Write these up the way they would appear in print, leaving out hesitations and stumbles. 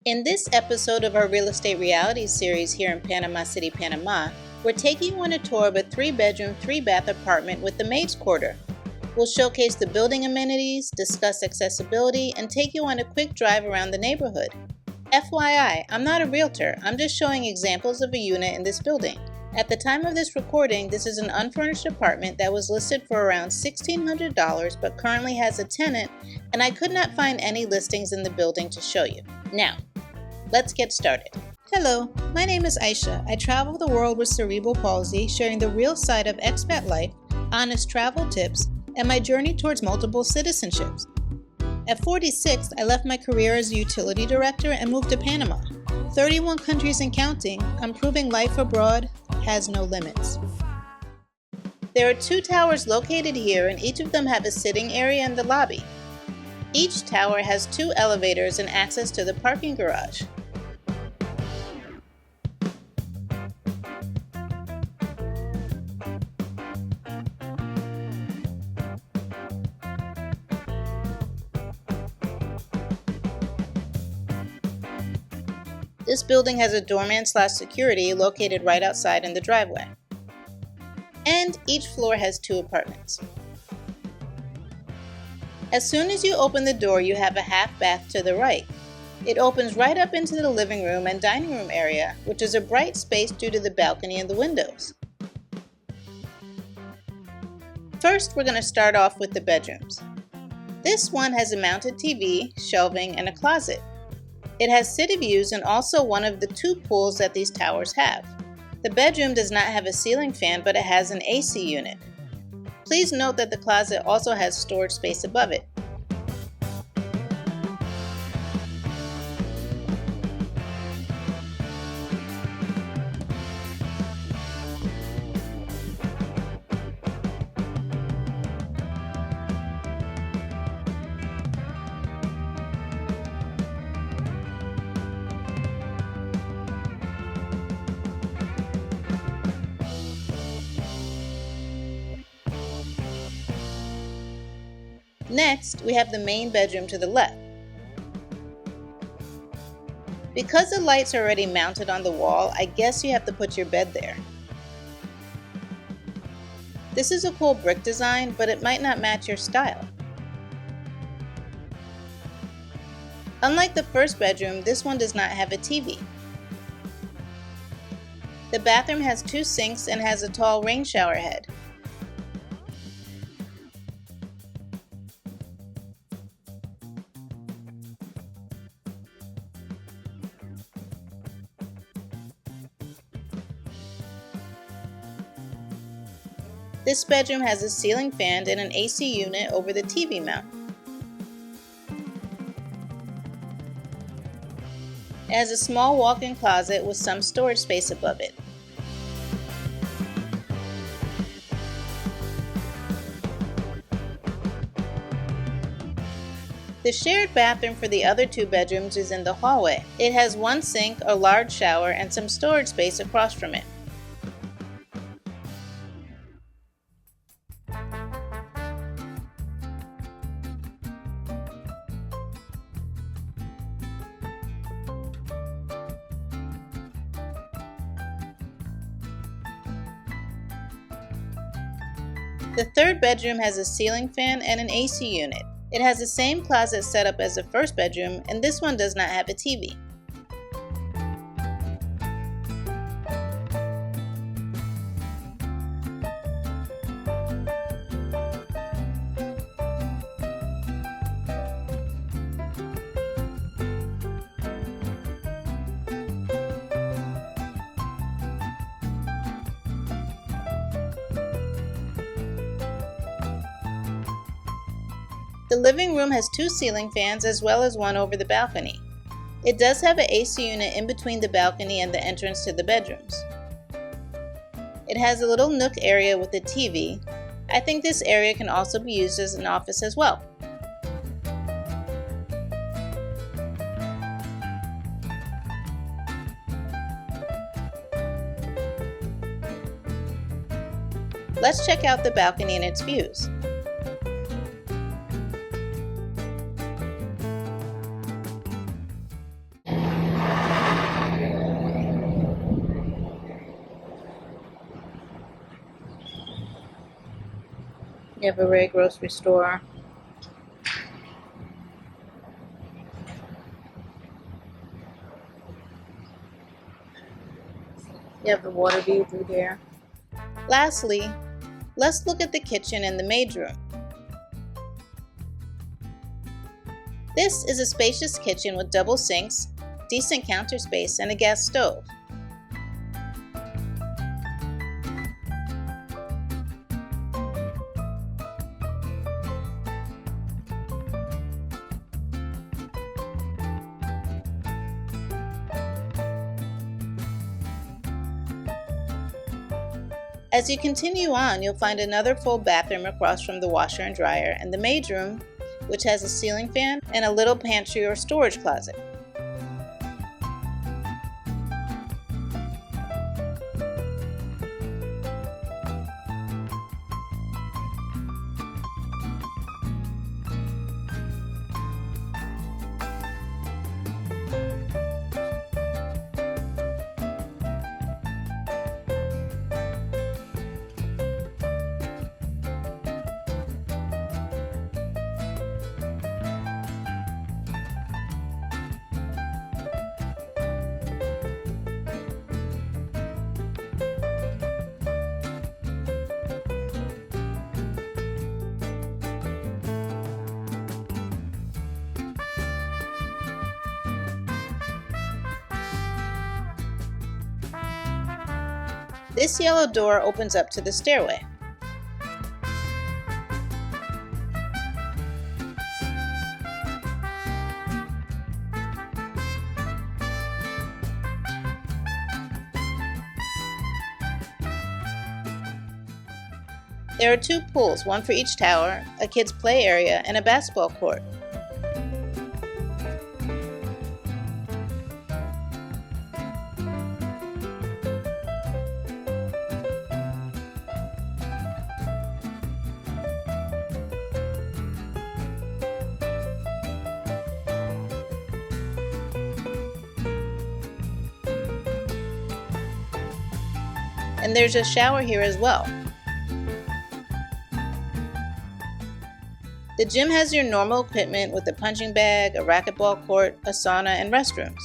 In this episode of our real estate reality series here in Panama City, Panama, we're taking you on a tour of a 3-bedroom, 3-bath apartment with the maid's quarter. We'll showcase the building amenities, discuss accessibility, and take you on a quick drive around the neighborhood. FYI, I'm not a realtor, I'm just showing examples of a unit in this building. At the time of this recording, this is an unfurnished apartment that was listed for around $1,600 but currently has a tenant, and I could not find any listings in the building to show you. Now, let's get started. Hello, my name is Aisha. I travel the world with cerebral palsy, sharing the real side of expat life, honest travel tips, and my journey towards multiple citizenships. At 46, I left my career as a utility director and moved to Panama. 31 countries and counting, I'm proving life abroad has no limits. There are 2 towers located here, and each of them have a sitting area in the lobby. Each tower has 2 elevators and access to the parking garage. This building has a doorman/security located right outside in the driveway. And each floor has 2 apartments. As soon as you open the door, you have a half bath to the right. It opens right up into the living room and dining room area, which is a bright space due to the balcony and the windows. First, we're going to start off with the bedrooms. This one has a mounted TV, shelving, and a closet. It has city views and also one of the 2 pools that these towers have. The bedroom does not have a ceiling fan, but it has an AC unit. Please note that the closet also has storage space above it. Next, we have the main bedroom to the left. Because the lights are already mounted on the wall, I guess you have to put your bed there. This is a cool brick design, but it might not match your style. Unlike the first bedroom, this one does not have a TV. The bathroom has 2 sinks and has a tall rain shower head. This bedroom has a ceiling fan and an AC unit over the TV mount. It has a small walk-in closet with some storage space above it. The shared bathroom for the other 2 bedrooms is in the hallway. It has 1 sink, a large shower, and some storage space across from it. The 3rd bedroom has a ceiling fan and an AC unit. It has the same closet setup as the first bedroom, and this one does not have a TV. The living room has 2 ceiling fans as well as one over the balcony. It does have an AC unit in between the balcony and the entrance to the bedrooms. It has a little nook area with a TV. I think this area can also be used as an office as well. Let's check out the balcony and its views. You have a red grocery store. You have the water view through there. Lastly, let's look at the kitchen and the maid room. This is a spacious kitchen with double sinks, decent counter space, and a gas stove. As you continue on, you'll find another full bathroom across from the washer and dryer, and the maid room, which has a ceiling fan and a little pantry or storage closet. This yellow door opens up to the stairway. There are 2 pools, one for each tower, a kids' play area, and a basketball court. And there's a shower here as well. The gym has your normal equipment with a punching bag, a racquetball court, a sauna, and restrooms.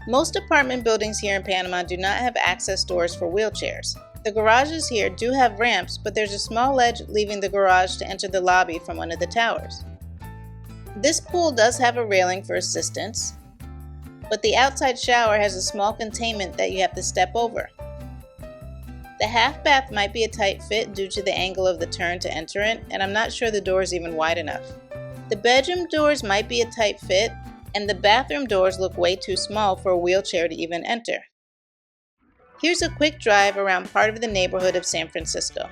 Most apartment buildings here in Panama do not have access doors for wheelchairs. The garages here do have ramps, but there's a small ledge leaving the garage to enter the lobby from one of the towers. This pool does have a railing for assistance, but the outside shower has a small containment that you have to step over. The half bath might be a tight fit due to the angle of the turn to enter it, and I'm not sure the door is even wide enough. The bedroom doors might be a tight fit, and the bathroom doors look way too small for a wheelchair to even enter. Here's a quick drive around part of the neighborhood of San Francisco.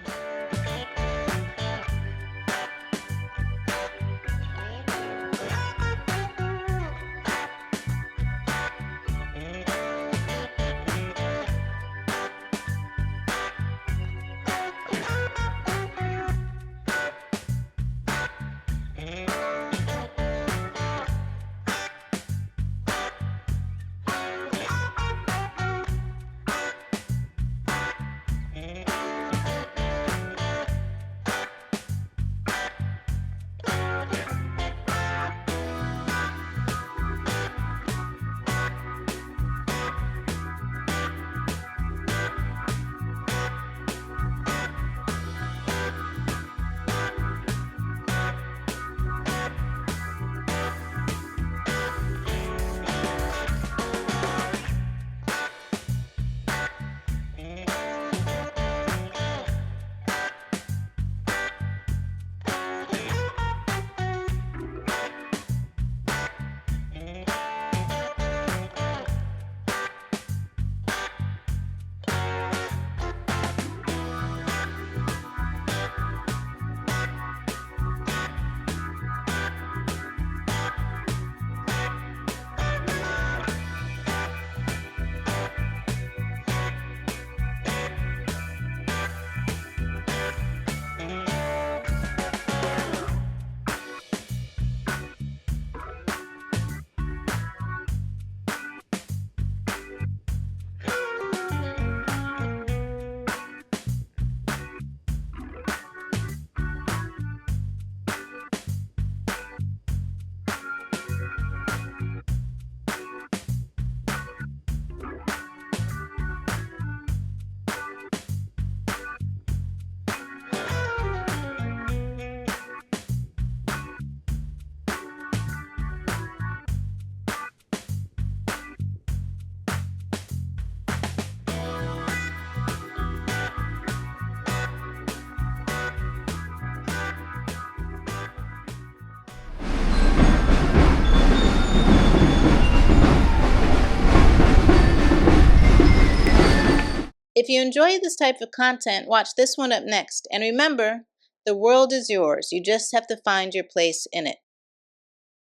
If you enjoy this type of content, watch this one up next. And remember, the world is yours. You just have to find your place in it.